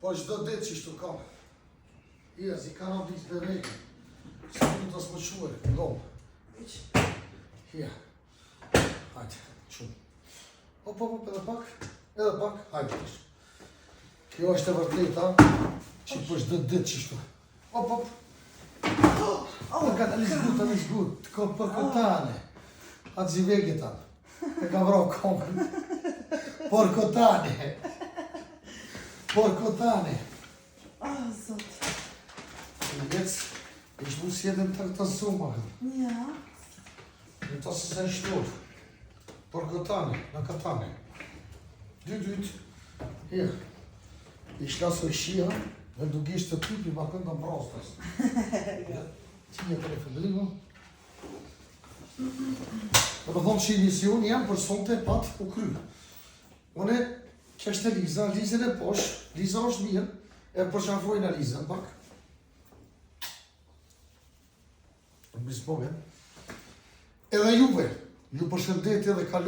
Po çdo ditë që shtu kam. Ja, si kanë ditë të vejtë. Së du të smoquar, ndomë. Ja. Hajde, shumë. Op, edhe pak, hajde. Kjo është e vërteta, që po çdo ditë që shtu. Op. Ka të lizgut, të ko përkotane. Atë zi vegetan. E ka vrau kongën. Porkotane. Zot. Vec, ești nu sjedem të suma. Ja. Në to se se shtur. Porkotane, në katane. Dyt. Hier. Ich lasse euch hier, wenn du gehst zur Pipi machen, dann brauchst du das. Ja. Tinha telefonino. Do të thonë që emision jam për sonte pat u kry. Une qeshte Lizën e posh, Liza është mirë, e përshafrojnë Lizën pak. Në bispove. Edhe juve, ju përshëndetje dhe kalu.